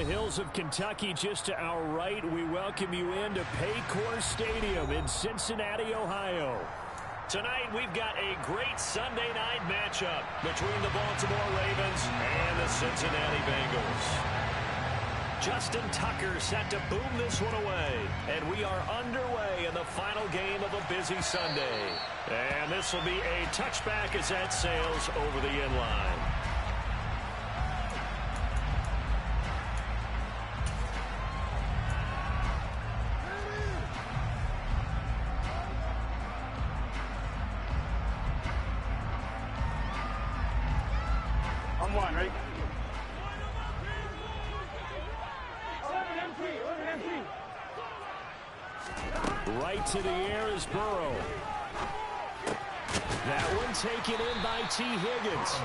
the hills of Kentucky, just to our right, we welcome you into Paycor Stadium in Cincinnati, Ohio. Tonight, we've got a great Sunday night matchup between the Baltimore Ravens and the Cincinnati Bengals. Justin Tucker set to boom this one away, and we are underway in the final game of a busy Sunday. And this will be a touchback as that sails over the end line. On one, ready? Right to the air is Burrow. That one taken in by T. Higgins.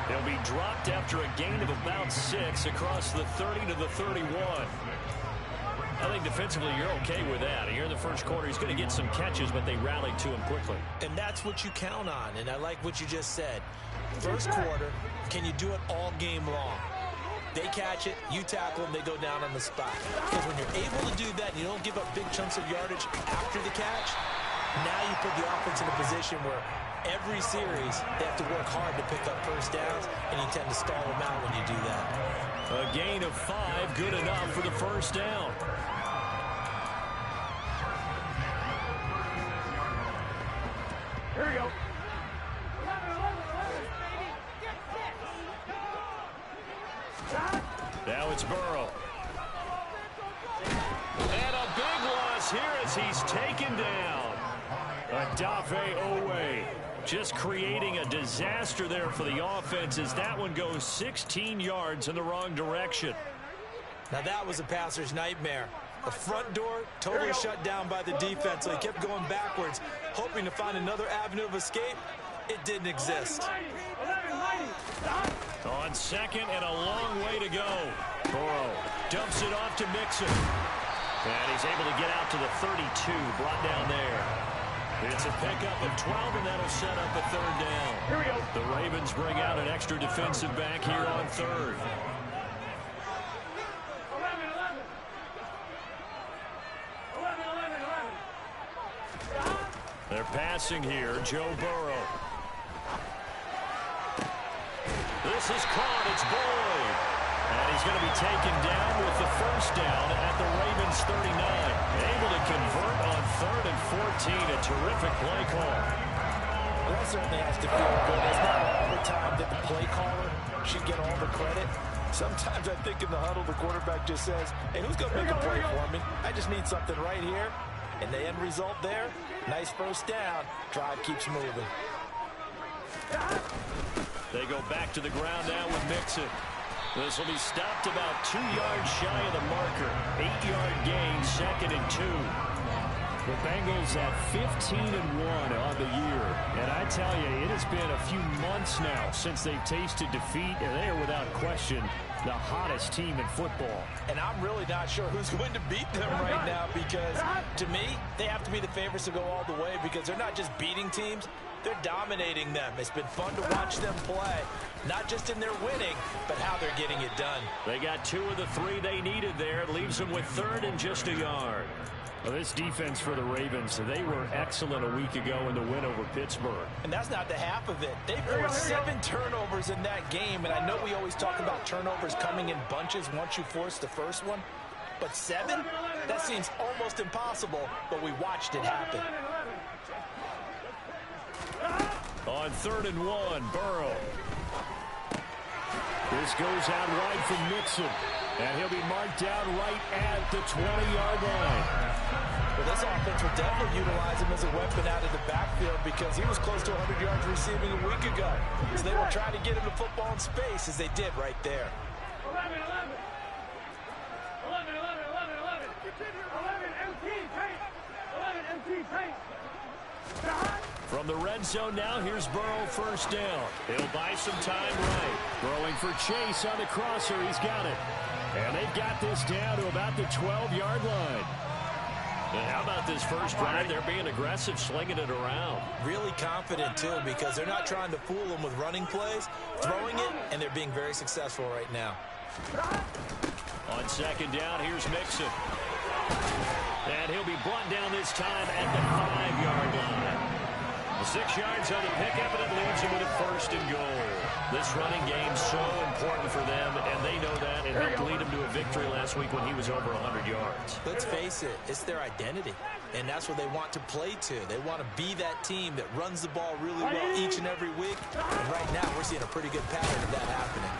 He'll be dropped after a gain of about 6 across the 30 to the 31. I think defensively you're okay with that. Here in the first quarter, he's going to get some catches, but they rallied to him quickly. And that's what you count on, and I like what you just said. First quarter, can you do it all game long? They catch it, you tackle them, they go down on the spot. Because when you're able to do that and you don't give up big chunks of yardage after the catch, now you put the offense in a position where every series they have to work hard to pick up first downs, and you tend to stall them out when you do that. A gain of 5, good enough for the first down. Here we go. Now it's Burrow. And a big loss here as he's taken down. Odafe Owe just creating a disaster there for the offense as that one goes 16 yards in the wrong direction. Now that was a passer's nightmare. The front door totally shut down by the defense, so he kept going backwards, hoping to find another avenue of escape. It didn't exist. On second and a long way to go. Burrow dumps it off to Mixon. And he's able to get out to the 32, brought down there. It's a pickup of 12, and that'll set up a third down. Here we go. The Ravens bring out an extra defensive back here on third. 11. They're passing here, Joe Burrow. This is caught, it's Boyd. And he's going to be taken down with the first down at the Ravens 39. Able to convert on 3rd and 14, a terrific play call. Well, that certainly has to feel good. It's not all the time that the play caller should get all the credit. Sometimes I think in the huddle, the quarterback just says, hey, who's going to make a play for me? I just need something right here. And the end result there, nice first down. Drive keeps moving. They go back to the ground now with Mixon. This will be stopped about 2 yards shy of the marker. 8-yard gain, 2nd and 2. The Bengals at 15-1 on the year. And I tell you, it has been a few months now since they've tasted defeat, and they are without question the hottest team in football. And I'm really not sure who's going to beat them right now because, to me, they have to be the favorites to go all the way because they're not just beating teams, they're dominating them. It's been fun to watch them play, not just in their winning, but how they're getting it done. They got 2 of the 3 they needed there. It leaves them with 3rd and just a yard. Well, this defense for the Ravens, they were excellent a week ago in the win over Pittsburgh. And that's not the half of it. They forced 7 turnovers in that game, and I know we always talk about turnovers coming in bunches once you force the first one, but 7? That seems almost impossible, but we watched it happen. On 3rd and 1, Burrow. This goes out wide from Mixon, and he'll be marked down right at the 20-yard line. Well, this offense will definitely utilize him as a weapon out of the backfield because he was close to 100 yards receiving a week ago. So they will try to get him the football in space as they did right there. 11. 11 MT paint. 11 MT paint. From the red zone now, here's Burrow, first down. He'll buy some time right. Throwing for Chase on the crosser. He's got it. And they've got this down to about the 12-yard line. And how about this first drive? They're being aggressive, slinging it around. Really confident, too, because they're not trying to fool them with running plays, throwing it, and they're being very successful right now. On On second down, here's Mixon. And he'll be brought down this time at the 5-yard line. 6 yards on the pickup, and it leaves him with a first and goal. This running game so important for them, and they know that. It helped lead him to a victory last week when he was over 100 yards. Let's face it, it's their identity, and that's what they want to play to. They want to be that team that runs the ball really well each and every week, and right now we're seeing a pretty good pattern of that happening.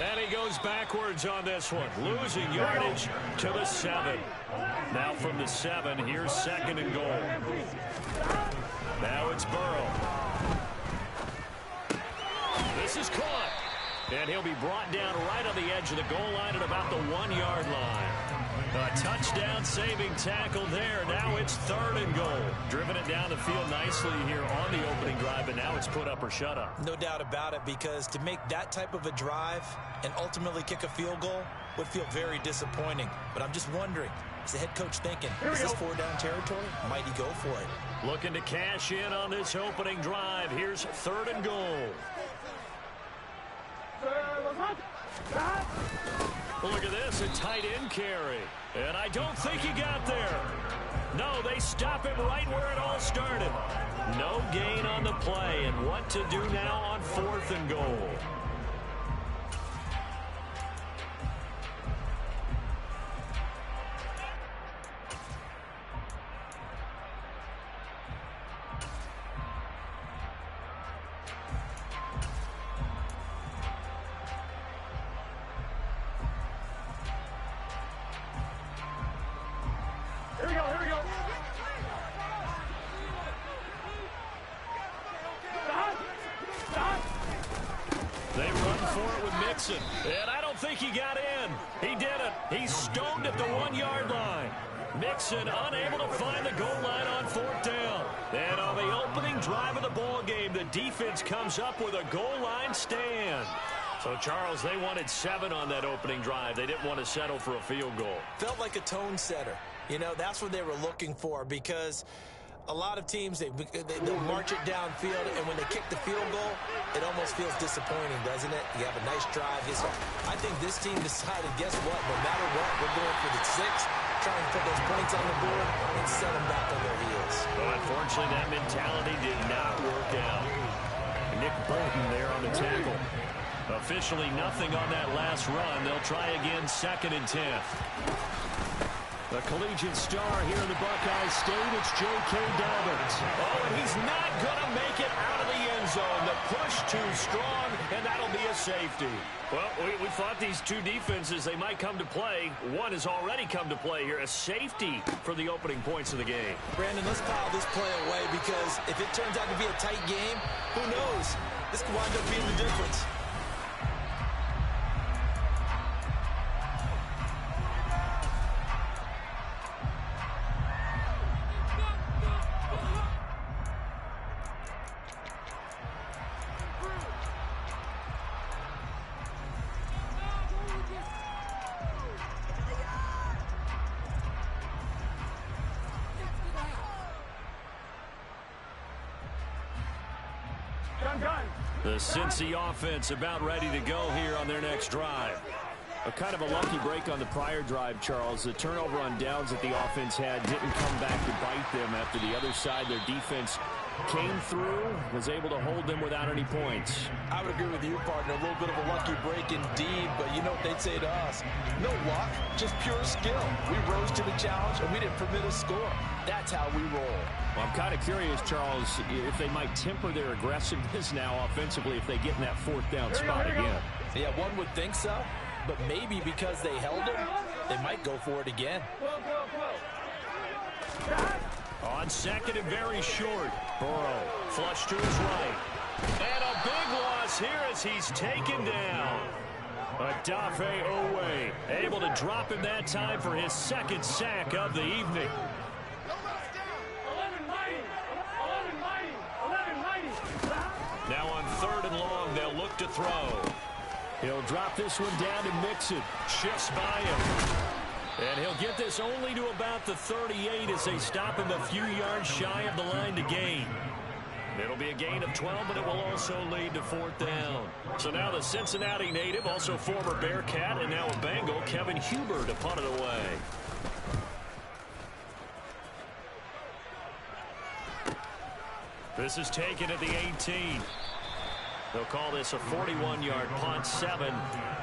And he goes backwards on this one, losing yardage to the 7. Now from the 7, here's second and goal. Now it's Burrow. This is caught. And he'll be brought down right on the edge of the goal line at about the 1-yard line. A touchdown-saving tackle there. Now it's third and goal. Driven it down the field nicely here on the opening drive, and now it's put up or shut up. No doubt about it, because to make that type of a drive and ultimately kick a field goal would feel very disappointing. But I'm just wondering, is the head coach thinking, is this 4-down territory? Might he go for it? Looking to cash in on this opening drive. Here's third and goal. Look at this, a tight end carry. And I don't think he got there. No, they stop him right where it all started. No gain on the play, and what to do now on fourth and goal. And I don't think he got in. He didn't. He's stoned at the 1-yard line. Mixon unable to find the goal line on fourth down. And on the opening drive of the ball game, the defense comes up with a goal line stand. So, Charles, they wanted 7 on that opening drive. They didn't want to settle for a field goal. Felt like a tone setter. You know, that's what they were looking for, because a lot of teams, they'll march it downfield, and when they kick the field goal, it almost feels disappointing, doesn't it? You have a nice drive. I think this team decided, guess what? No matter what, we're going for the 6, trying to put those points on the board and set them back on their heels. Well, unfortunately, that mentality did not work out. Nick Bolton there on the tackle. Officially nothing on that last run. They'll try again, 2nd and 10. The collegiate star here in the Buckeye State, it's J.K. Dobbins. Oh, and he's not going to make it out of the end zone. The push too strong, and that'll be a safety. Well, we thought these two defenses, they might come to play. One has already come to play here, a safety for the opening points of the game. Brandon, let's pile this play away, because if it turns out to be a tight game, who knows? This could wind up being the difference. The Cincy offense about ready to go here on their next drive. A kind of a lucky break on the prior drive, Charles. The turnover on downs that the offense had didn't come back to bite them after the other side. Their defense came through, was able to hold them without any points. I would agree with you, partner. A little bit of a lucky break indeed, but you know what they'd say to us? No luck, just pure skill. We rose to the challenge, and we didn't permit a score. That's how we roll. Well, I'm kind of curious, Charles, if they might temper their aggressiveness now offensively if they get in that fourth down spot again. Yeah, one would think so, but maybe because they held him, they might go for it again. On second and very short, Burrow flush to his right. And a big loss here as he's taken down. Odafe Owe able to drop him that time for his 2nd sack of the evening. Now on 3rd and long, they'll look to throw. He'll drop this one down to Mixon. Shifts by him. And he'll get this only to about the 38 as they stop him a few yards shy of the line to gain. It'll be a gain of 12, but it will also lead to 4th down. So now the Cincinnati native, also former Bearcat, and now a Bengal, Kevin Huber, to punt it away. This is taken at the 18. They'll call this a 41-yard punt, 7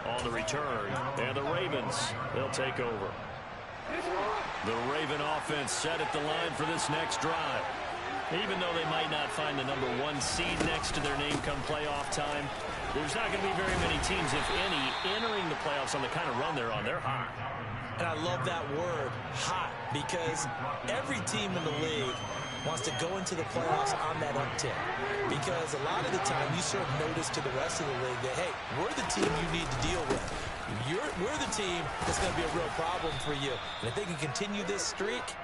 on the return. And the Ravens, they'll take over. The Raven offense set at the line for this next drive. Even though they might not find the number 1 seed next to their name come playoff time, there's not going to be very many teams, if any, entering the playoffs on the kind of run they're on. They're hot. And I love that word, hot, because every team in the league wants to go into the playoffs on that uptick. Because a lot of the time you serve notice to the rest of the league that, hey, we're the team you need to deal with. We're the team that's going to be a real problem for you. And if they can continue this streak,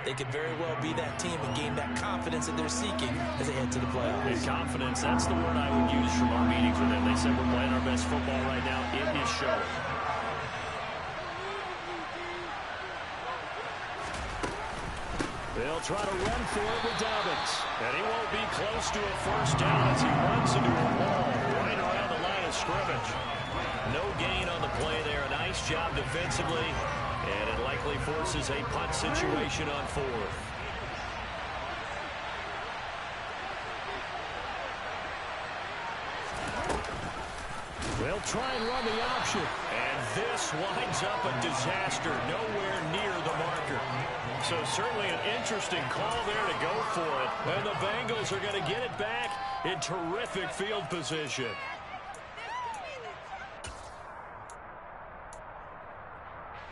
they could very well be that team and gain that confidence that they're seeking as they head to the playoffs. And confidence, that's the word I would use from our meetings with them. They said we're playing our best football right now. It is showing. They'll try to run for it with Dobbins. And he won't be close to a first down as he runs into a wall right around the line of scrimmage. No gain on the play there. A nice job defensively. And it likely forces a punt situation on 4th. They'll try and run the option. And this winds up a disaster. Nowhere near the marker. So certainly an interesting call there to go for it. And the Bengals are going to get it back in terrific field position.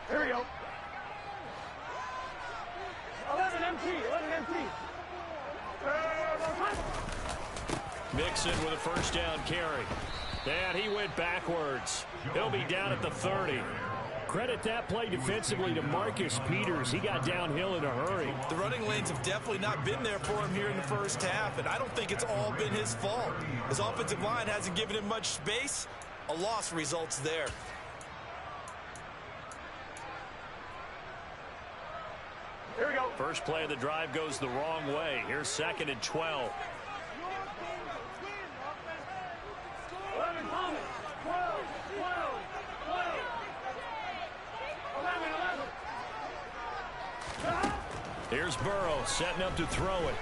Here we go. 11 MT, 11 MT. Mixon with a first down carry. And he went backwards. He'll be down at the 30. Credit that play defensively to Marcus Peters. He got downhill in a hurry. The running lanes have definitely not been there for him here in the first half, and I don't think it's all been his fault. His offensive line hasn't given him much space. A loss results there. Here we go. First play of the drive goes the wrong way. Here's 2nd and 12. 11 Thomas. 12, 12, 12. 11, 11. Here's Burrow setting up to throw it.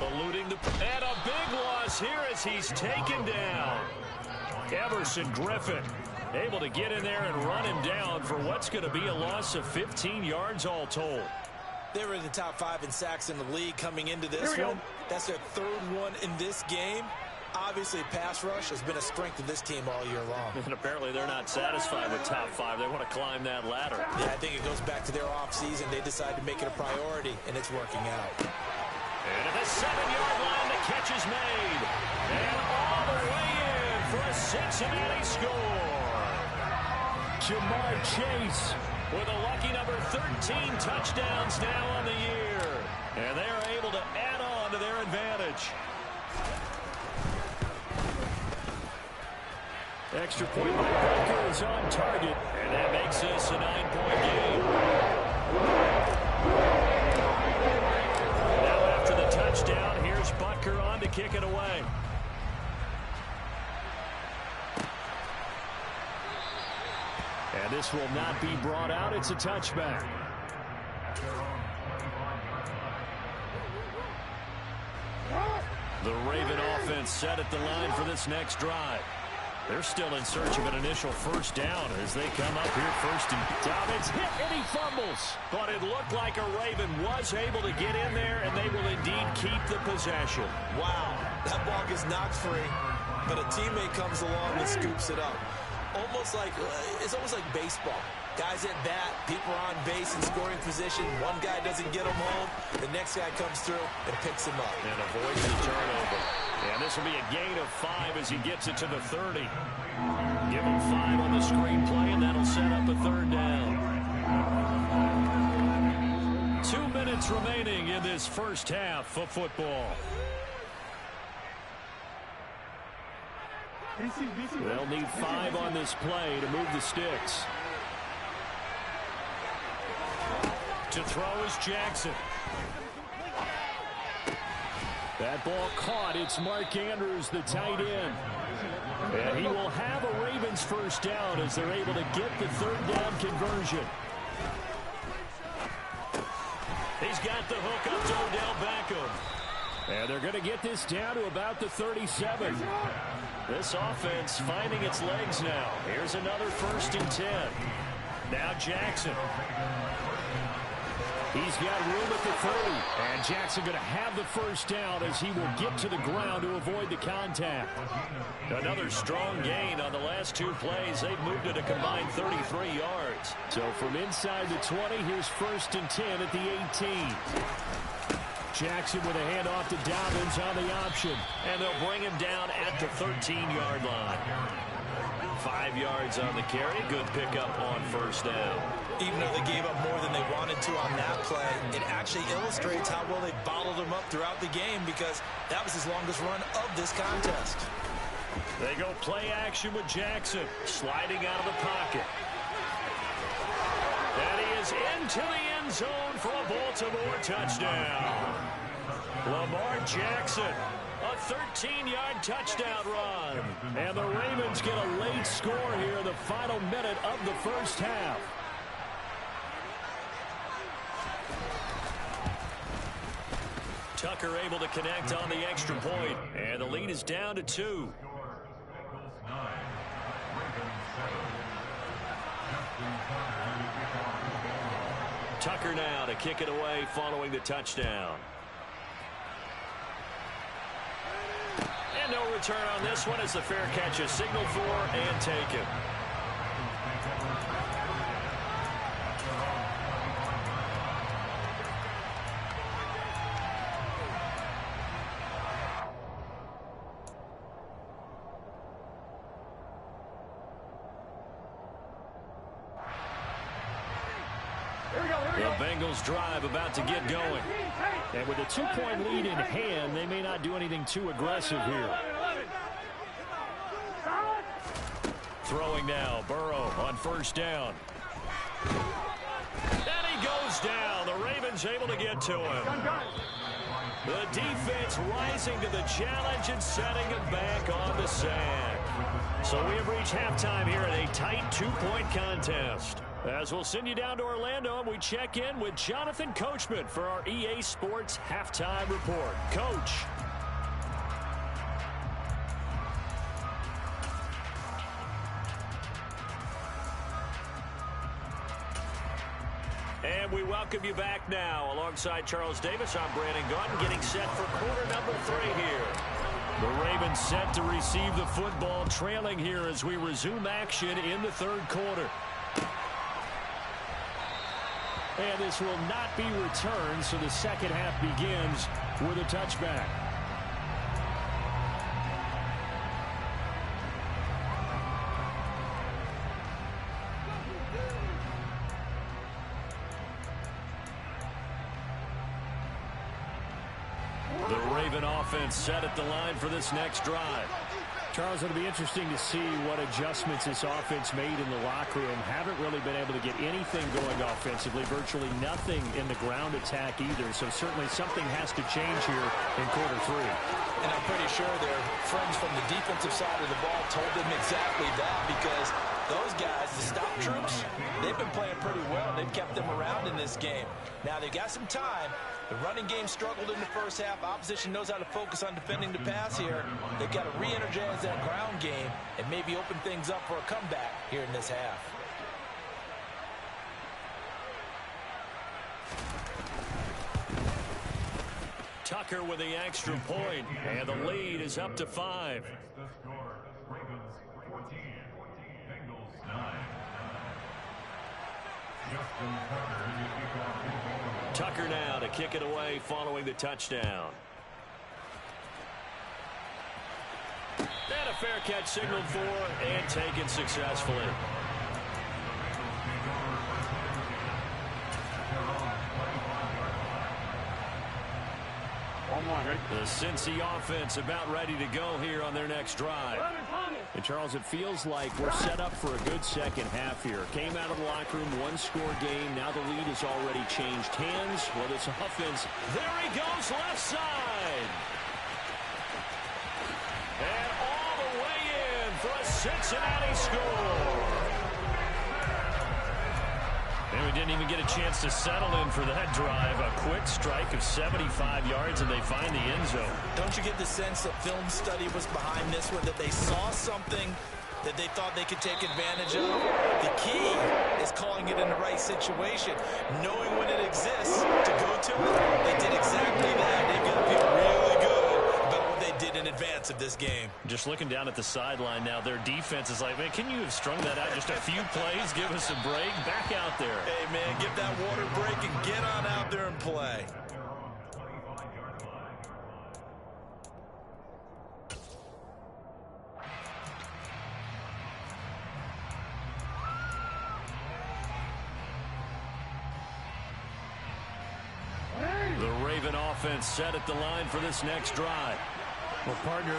Eluding the... And a big loss here as he's taken down. Everson Griffin able to get in there and run him down for what's going to be a loss of 15 yards all told. They were in the top 5 in sacks in the league coming into this one. That's their 3rd one in this game. Obviously, pass rush has been a strength of this team all year long. And apparently they're not satisfied with top 5. They want to climb that ladder. Yeah, I think it goes back to their offseason. They decided to make it a priority, and it's working out. And at the 7-yard line, the catch is made. And all the way in for a Cincinnati score. Jamar Chase with a lucky number 13 touchdowns now on the year. And they are able to add on to their advantage. Extra point by Baker is on target, and that makes this a 9-point game. Now after the touchdown, here's Butker on to kick it away. And this will not be brought out. It's a touchback. The Raven offense set at the line for this next drive. They're still in search of an initial first down as they come up here first and Dobbins hit and he fumbles. But it looked like a Raven was able to get in there, and they will indeed keep the possession. Wow, that ball gets knocked free, but a teammate comes along and scoops it up. It's almost like baseball. Guys at bat, people are on base in scoring position. One guy doesn't get him home. The next guy comes through and picks him up. And avoids the turnover. And this will be a gain of 5 as he gets it to the 30. Give him 5 on the screenplay, and that'll set up a 3rd down. 2 minutes remaining in this first half of football. They'll need 5 on this play to move the sticks. To throw is Jackson. That ball caught. It's Mark Andrews, the tight end. And he will have a Ravens first down as they're able to get the third down conversion. He's got the hook up to Odell Beckham. And they're going to get this down to about the 37. This offense finding its legs now. Here's another 1st and 10. Now Jackson. He's got room at the 30. And Jackson going to have the first down as he will get to the ground to avoid the contact. Another strong gain on the last 2 plays. They've moved it a combined 33 yards. So from inside the 20, here's 1st and 10 at the 18. Jackson with a handoff to Dobbins on the option. And they'll bring him down at the 13-yard line. 5 yards on the carry. Good pickup on first down. Even though they gave up more than they wanted to on that play, it actually illustrates how well they bottled them up throughout the game because that was his longest run of this contest. They go play action with Jackson, sliding out of the pocket. And he is into the end zone for a Baltimore touchdown. Lamar Jackson, a 13-yard touchdown run. And the Ravens get a late score here in the final minute of the first half. Tucker able to connect on the extra point, and the lead is down to 2. Tucker now to kick it away following the touchdown. And no return on this one as the fair catch is signaled for and taken. The Bengals drive about to get going. And with a 2-point lead in hand, they may not do anything too aggressive here. Throwing now, Burrow on first down. And he goes down. The Ravens able to get to him. The defense rising to the challenge and setting him back on the sack. So we have reached halftime here in a tight 2-point contest. As we'll send you down to Orlando, and we check in with Jonathan Coachman for our EA Sports Halftime Report. Coach. And we welcome you back now. Alongside Charles Davis, I'm Brandon Gaudin, getting set for quarter number 3 here. The Ravens set to receive the football, trailing here as we resume action in the third quarter. And this will not be returned, so the second half begins with a touchback. The Raven offense set at the line for this next drive. Charles, it'll be interesting to see what adjustments this offense made in the locker room. Haven't really been able to get anything going offensively, virtually nothing in the ground attack either. So certainly something has to change here in quarter 3. And I'm pretty sure their friends from the defensive side of the ball told them exactly that, because those guys, the stop troops, they've been playing pretty well. They've kept them around in this game. Now they've got some time. The running game struggled in the first half. Opposition knows how to focus on defending the pass here. They've got to re-energize that ground game and maybe open things up for a comeback here in this half. Tucker with the extra point, and the lead is up to 5. Tucker now to kick it away following the touchdown. And a fair catch signaled for and taken successfully. The Cincy offense about ready to go here on their next drive. And Charles, it feels like we're set up for a good second half here. Came out of the locker room, 1-score game. Now the lead has already changed hands. Well, this offense, there he goes left side. Cincinnati score. And we didn't even get a chance to settle in for that drive. A quick strike of 75 yards, and they find the end zone. Don't you get the sense that film study was behind this one, that they saw something that they thought they could take advantage of? The key is calling it in the right situation, knowing when it exists to go to it. They did exactly that. They've got to feel really good about what they did in advance of this game. Just looking down at the sideline now, their defense is like, man, can you have strung that out just a few plays? Give us a break. Back out there. Hey, man, give that water break and get on out there and play. The Raven offense set at the line for this next drive. Well, partner,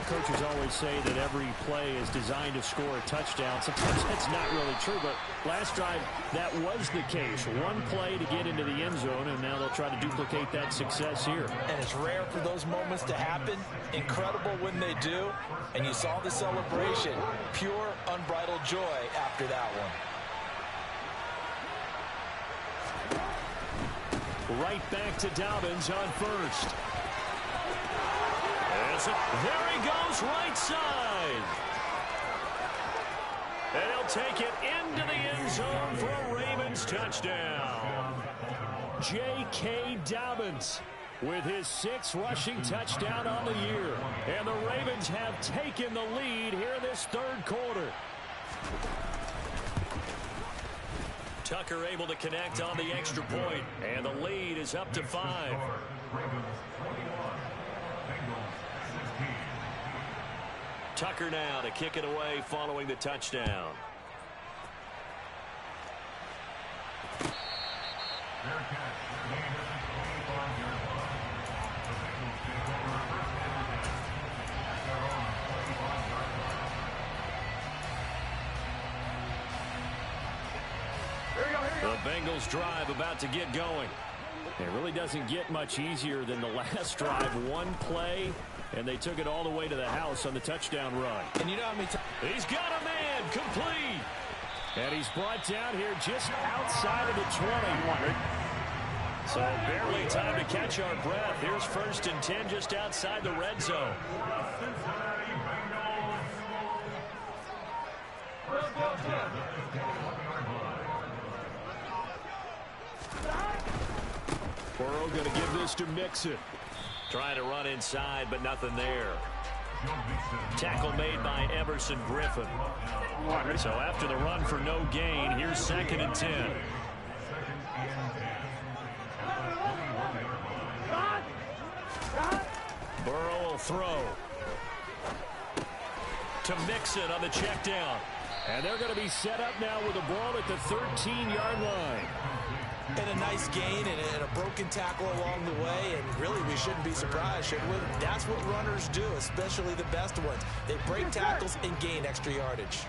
coaches always say that every play is designed to score a touchdown. Sometimes that's not really true, but last drive, that was the case. One play to get into the end zone, and now they'll try to duplicate that success here. And it's rare for those moments to happen. Incredible when they do. And you saw the celebration. Pure, unbridled joy after that one. Right back to Dobbins on first. There he goes, right side. And he'll take it into the end zone for a Ravens touchdown. J.K. Dobbins with his 6th rushing touchdown on the year. And the Ravens have taken the lead here in this third quarter. Tucker able to connect on the extra point, and the lead is up to 5. Tucker now to kick it away following the touchdown. The Bengals drive about to get going. It really doesn't get much easier than the last drive. One play, and they took it all the way to the house on the touchdown run. And you know how many times he's got a man complete. And he's brought down here just outside of the 20. So barely time to catch our breath. Here's 1st and 10 just outside the red zone. Burrow going to give this to Mixon. Trying to run inside, but nothing there. Tackle made by Emerson Griffin. So after the run for no gain, here's 2nd and 10. Burrow will throw. To Mixon on the check down. And they're going to be set up now with the ball at the 13-yard line. And a nice gain and a broken tackle along the way, and really we shouldn't be surprised, should we? That's what runners do, especially the best ones. They break tackles and gain extra yardage.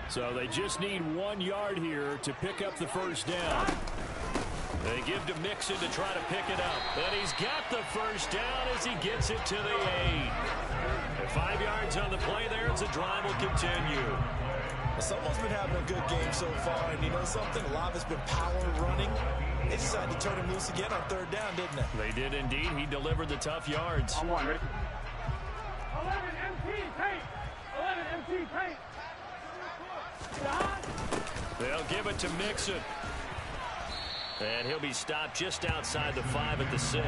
So they just need 1 yard here to pick up the first down. They give to Mixon to try to pick it up. And he's got the first down as he gets it to the 8. And 5 yards on the play there as the drive will continue. Someone's been having a good game so far, and you know something? A lot of it's been power running. They decided to turn him loose again on 3rd down, didn't they? They did indeed. He delivered the tough yards. 11 MT paint. 11 MT paint. They'll give it to Mixon. And he'll be stopped just outside the 5 at the 6.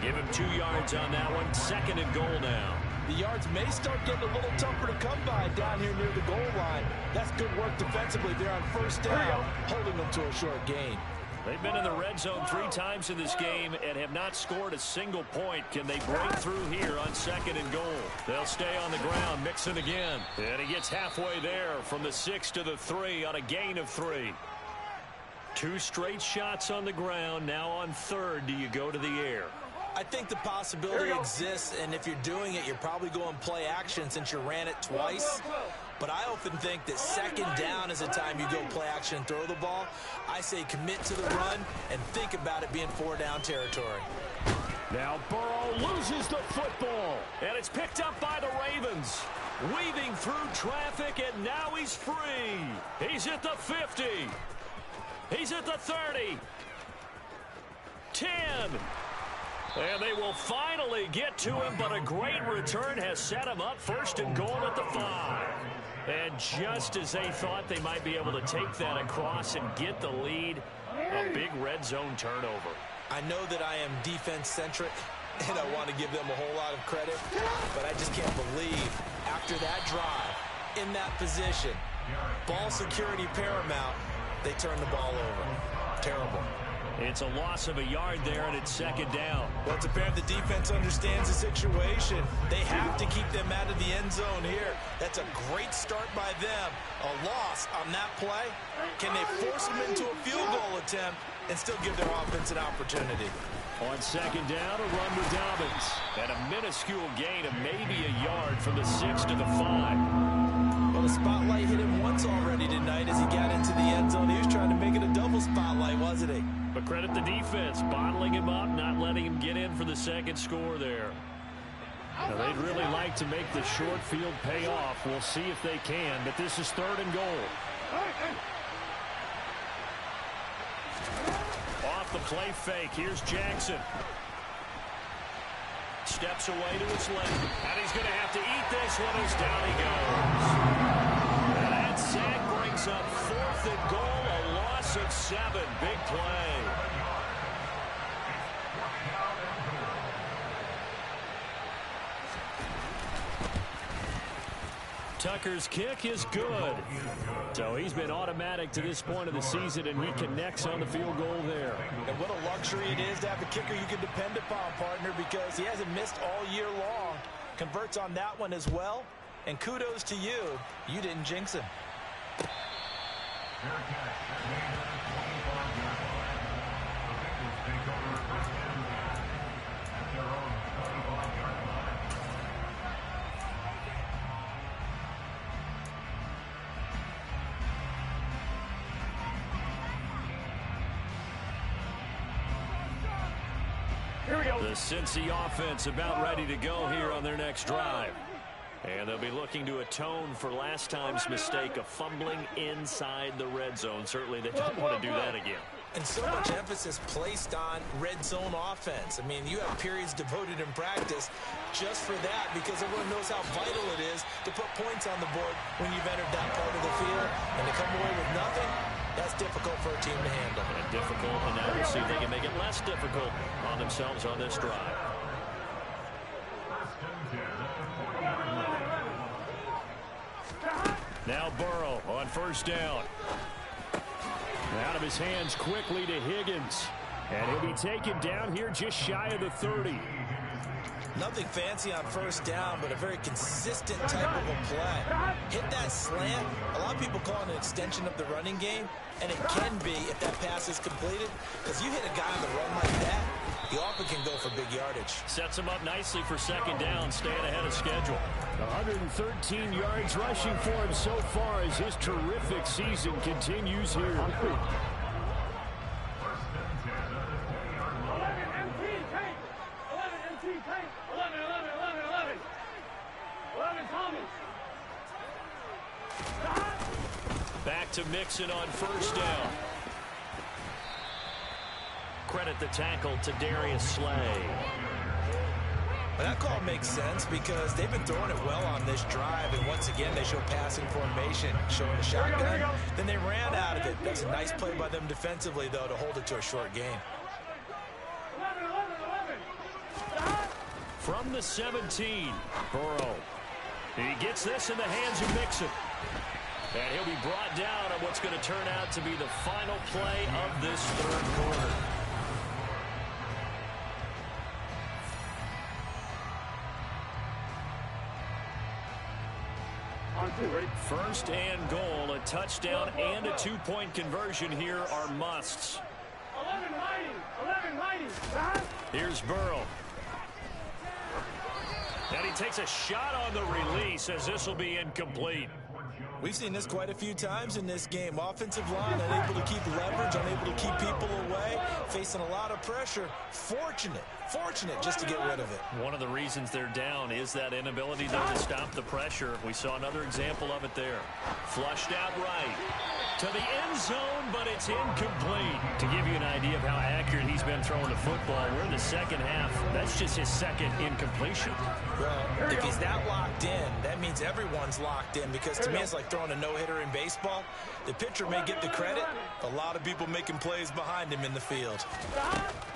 Give him 2 yards on that one. 2nd and goal now. The yards may start getting a little tougher to come by down here near the goal line. That's good work defensively there on 1st down, holding them to a short gain. They've been in the red zone 3 times in this game and have not scored a single point. Can they break through here on 2nd and goal? They'll stay on the ground. Mixon again. And he gets halfway there from the 6 to the 3 on a gain of 3. 2 straight shots on the ground. Now on 3rd, do you go to the air? I think the possibility exists, and if you're doing it, you're probably going play action since you ran it twice. But I often think that 2nd down is the time you go play action and throw the ball. I say commit to the run and think about it being 4 down territory. Now Burrow loses the football. And it's picked up by the Ravens. Weaving through traffic, and now he's free. He's at the 50. He's at the 30. 10. And they will finally get to him, but a great return has set him up first and goal at the 5. And just as they thought they might be able to take that across and get the lead, a big red zone turnover. I know that I am defense-centric, and I want to give them a whole lot of credit, but I just can't believe after that drive, in that position, ball security paramount, they turn the ball over. Terrible. It's a loss of a yard there, and it's second down. Well, it's apparent the defense understands the situation. They have to keep them out of the end zone here. That's a great start by them. A loss on that play. Can they force them into a field goal attempt and still give their offense an opportunity? On second down, a run with Dobbins. And a minuscule gain of maybe a yard from the 6 to the 5. Well, the spotlight hit him once already tonight as he got into the end zone. He was trying to make it a double spotlight, wasn't he? But credit the defense, bottling him up, not letting him get in for the second score there. Now, they'd really like to make the short field pay off. We'll see if they can, but this is 3rd and goal. Off the play fake. Here's Jackson. Steps away to his left. And he's going to have to eat this one as down he goes. And that sack brings up 4th and goal, a loss of 7. Big play. Tucker's kick is good. So he's been automatic to this point of the season, and he connects on the field goal there. And what a luxury it is to have a kicker you can depend upon, partner, because he hasn't missed all year long. Converts on that one as well. And kudos to you. You didn't jinx him. The Cincy offense about ready to go here on their next drive. And they'll be looking to atone for last time's mistake of fumbling inside the red zone. Certainly they don't want to do that again. And so much emphasis placed on red zone offense. I mean, you have periods devoted in practice just for that because everyone knows how vital it is to put points on the board when you've entered that part of the field. And to come away with nothing, that's difficult for a team to handle. And difficult, and now we'll see if they can make it less difficult on themselves on this drive. Now Burrow on 1st down. Out of his hands quickly to Higgins. And he'll be taken down here just shy of the 30. Nothing fancy on 1st down, but a very consistent type of a play. Hit that slant. A lot of people call it an extension of the running game, and it can be if that pass is completed, because you hit a guy on the run like that, he often can go for big yardage. Sets him up nicely for 2nd down, staying ahead of schedule. 113 yards rushing for him so far as his terrific season continues here. 11 Thomas. Back to Mixon on 1st down. Credit the tackle to Darius Slay. But that call makes sense because they've been throwing it well on this drive, and once again they show passing formation, showing a shotgun. Then they ran out of it. That's a nice play by them defensively, though, to hold it to a short game. From the 17, Burrow. He gets this in the hands of Mixon. And he'll be brought down on what's going to turn out to be the final play of this 3rd quarter. First and goal, a touchdown and a 2-point conversion here are musts. 11 mighty. Here's Burrow. And he takes a shot on the release as this will be incomplete. We've seen this quite a few times in this game. Offensive line unable to keep leverage, unable to keep people away, facing a lot of pressure. Fortunate just to get rid of it. One of the reasons they're down is that inability, though, to stop the pressure. We saw another example of it there. Flushed out right to the end zone, but it's incomplete. To give you an idea of how accurate he's been throwing the football, we're in the second half. That's just his second incompletion. Well, if he's that locked in, that means everyone's locked in, because to me it's like throwing a no-hitter in baseball. The pitcher may get the credit, a lot of people making plays behind him in the field.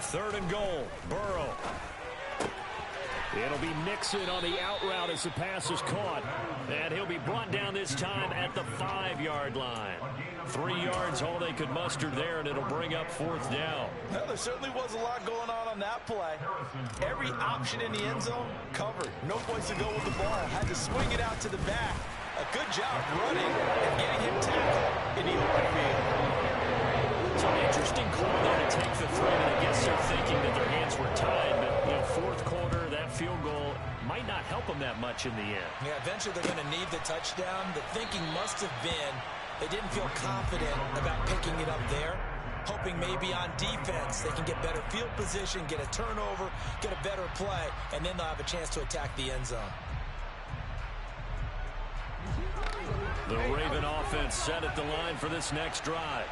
3rd and goal. Burrow. It'll be Mixon on the out route as the pass is caught. And he'll be brought down this time at the 5-yard line. 3 yards, all they could muster there, and it'll bring up 4th down. Well, there certainly was a lot going on that play. Every option in the end zone covered. No place to go with the ball. Had to swing it out to the back. A good job running and getting him tackled in the open field. It's an interesting call there to take the throw, and I guess they're thinking that their hands were tied, but in 4th quarter, that field goal might not help them that much in the end. Yeah, eventually they're going to need the touchdown. The thinking must have been they didn't feel confident about picking it up there, hoping maybe on defense they can get better field position, get a turnover, get a better play, and then they'll have a chance to attack the end zone. The Raven offense set at the line for this next drive.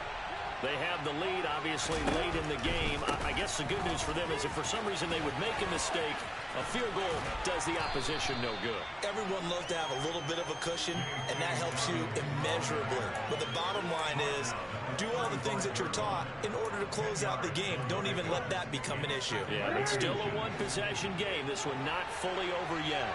They have the lead, obviously, late in the game. I guess the good news for them is if for some reason they would make a mistake, a field goal does the opposition no good. Everyone loves to have a little bit of a cushion, and that helps you immeasurably. But the bottom line is, do all the things that you're taught in order to close out the game. Don't even let that become an issue. Yeah, it's still a one-possession game. This one not fully over yet.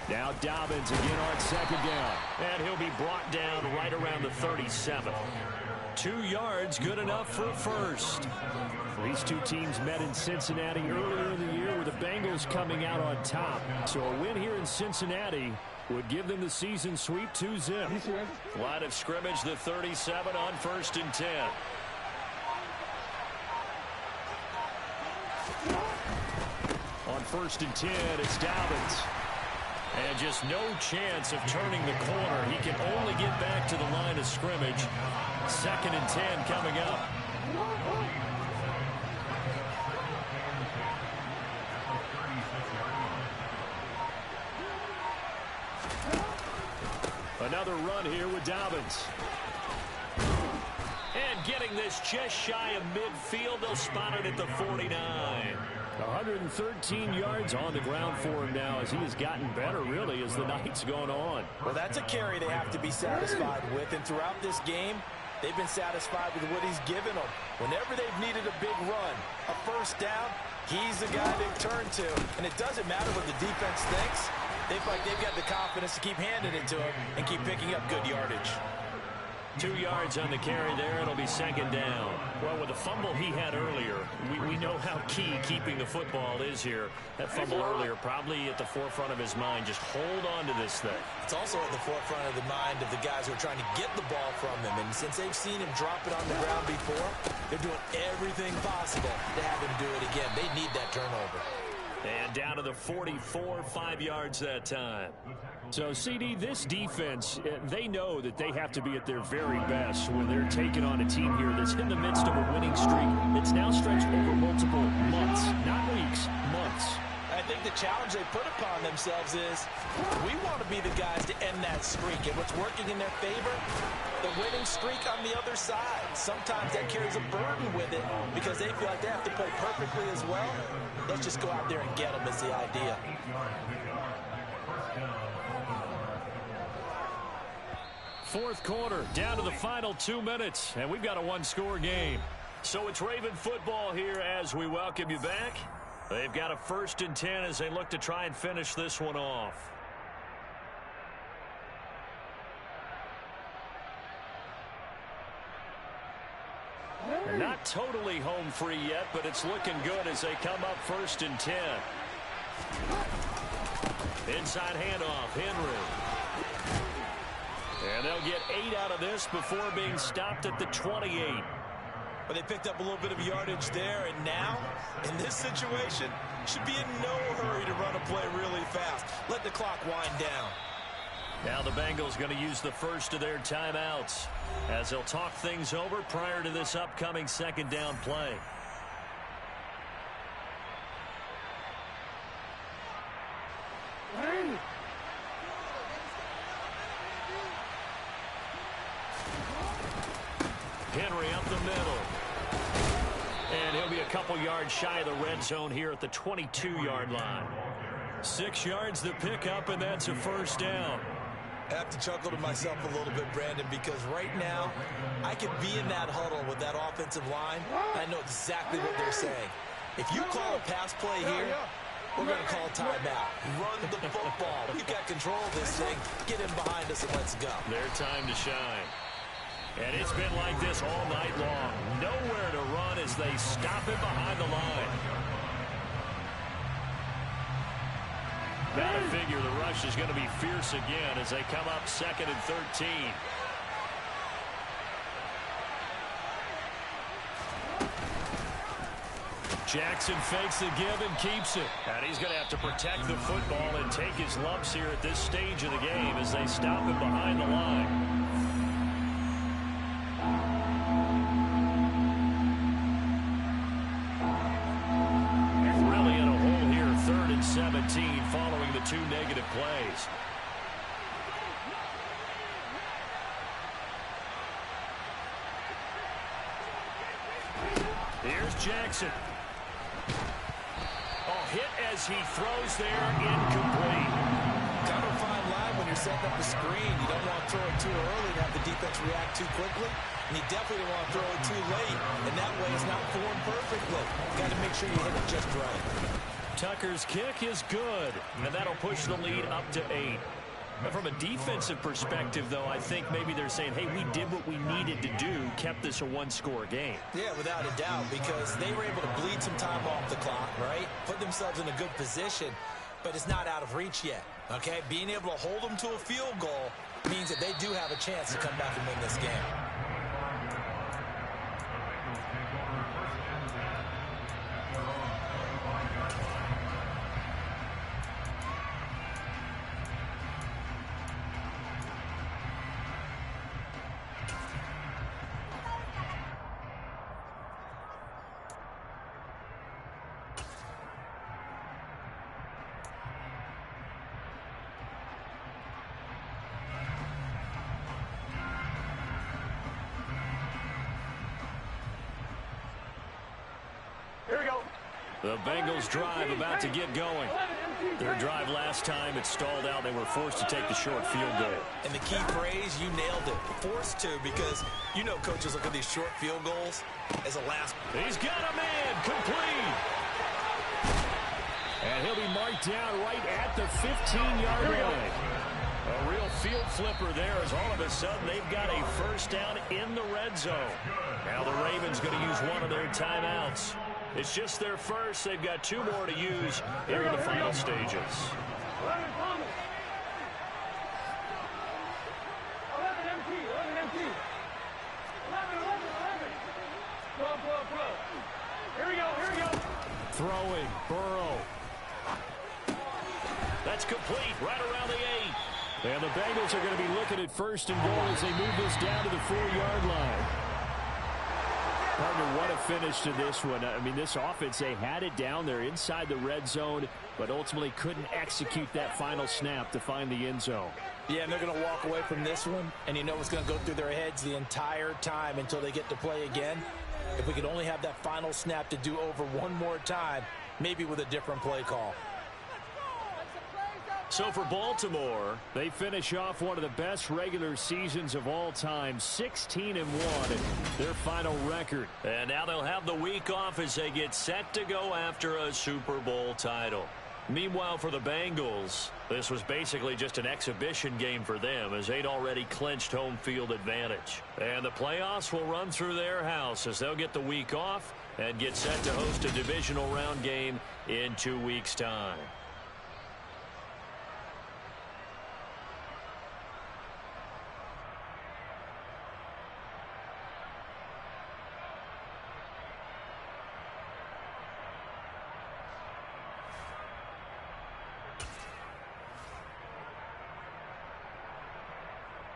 Now Dobbins again on 2nd down. And he'll be brought down right around the 37. 2 yards, good enough for a first. These two teams met in Cincinnati earlier in the year with the Bengals coming out on top. So a win here in Cincinnati would give them the season sweep 2-zip. Line of scrimmage, the 37 on 1st and 10. On 1st and 10, it's Dobbins. And just no chance of turning the corner. He can only get back to the line of scrimmage. 2nd and 10 coming up. Another run here with Dobbins. And getting this just shy of midfield. They'll spot it at the 49. 113 yards on the ground for him now as he has gotten better, really, as the night's gone on. Well, that's a carry they have to be satisfied with, and throughout this game, they've been satisfied with what he's given them. Whenever they've needed a big run, a first down, he's the guy they turn to. And it doesn't matter what the defense thinks. They feel like they've got the confidence to keep handing it to him and keep picking up good yardage. 2 yards on the carry there. It'll be 2nd down. Well, with the fumble he had earlier, we know how key keeping the football is here. That fumble earlier probably at the forefront of his mind. Just hold on to this thing. It's also at the forefront of the mind of the guys who are trying to get the ball from him. And since they've seen him drop it on the ground before, they're doing everything possible to have him do it again. They need that turnover. And down to the 44, 5 yards that time. So, CD, this defense, they know that they have to be at their very best when they're taking on a team here that's in the midst of a winning streak that's now stretched over multiple months, not weeks, months. I think the challenge they put upon themselves is we want to be the guys to end that streak. And what's working in their favor? The winning streak on the other side. Sometimes that carries a burden with it because they feel like they have to play perfectly as well. Let's just go out there and get them is the idea. Fourth quarter, down to the final 2 minutes, and we've got a one-score game. So it's Raven football here as we welcome you back. They've got a 1st and 10 as they look to try and finish this one off. Not totally home free yet, but it's looking good as they come up 1st and 10. Inside handoff, Henry. And they'll get 8 out of this before being stopped at the 28. But they picked up a little bit of yardage there, and now, in this situation, should be in no hurry to run a play really fast. Let the clock wind down. Now the Bengals going to use the first of their timeouts as they'll talk things over prior to this upcoming 2nd down play. Henry up the middle. And he'll be a couple yards shy of the red zone here at the 22-yard line. 6 yards the pickup, and that's a 1st down. I have to chuckle to myself a little bit, Brandon, because right now I could be in that huddle with that offensive line. I know exactly what they're saying. If you call a pass play here, we're going to call timeout. Run the football. We've got control of this thing. Get in behind us and let's go. Their time to shine. And it's been like this all night long. Nowhere to run as they stop it behind the line. Gotta figure the rush is going to be fierce again as they come up 2nd and 13. Jackson fakes the give and keeps it. And he's going to have to protect the football and take his lumps here at this stage of the game as they stop him behind the line. Really in a hole here, 3rd and 17 following the 2 negative plays. Here's Jackson. Oh, hit as he throws there, incomplete. Kind of a fine line when you're setting up the screen. You don't want to throw it too early and have the defense react too quickly. And you definitely don't want to throw it too late. And that way it's not formed perfectly. Got to make sure you hit it just right. Tucker's kick is good. And that'll push the lead up to 8. But from a defensive perspective, though, I think maybe they're saying, hey, we did what we needed to do, kept this a 1-score game. Yeah, without a doubt, because they were able to bleed some time off the clock, right? Put themselves in a good position, but it's not out of reach yet, okay? Being able to hold them to a field goal means that they do have a chance to come back and win this game. The Bengals drive about to get going. Their drive last time, it stalled out. They were forced to take the short field goal. And the key phrase, you nailed it. Forced to, because you know coaches look at these short field goals as a last. He's got a man, complete. And he'll be marked down right at the 15-yard line. A real field flipper there as all of a sudden they've got a 1st down in the red zone. Now the Ravens going to use one of their timeouts. It's just their first. They've got 2 more to use here in the final stages. 11 Thomas. 11 MT. 11 MT. 11. Bro. Here we go. Throwing. Burrow. That's complete right around the 8. And the Bengals are going to be looking at 1st and goal as they move this down to the 4-yard line. Partner, what a finish to this one. I mean, this offense, they had it down there inside the red zone, but ultimately couldn't execute that final snap to find the end zone. Yeah, and they're going to walk away from this one, and you know what's going to go through their heads the entire time until they get to play again. If we could only have that final snap to do over one more time, maybe with a different play call. So for Baltimore, they finish off one of the best regular seasons of all time, 16-1, their final record. And now they'll have the week off as they get set to go after a Super Bowl title. Meanwhile, for the Bengals, this was basically just an exhibition game for them as they'd already clinched home field advantage. And the playoffs will run through their house as they'll get the week off and get set to host a divisional round game in 2 weeks' time.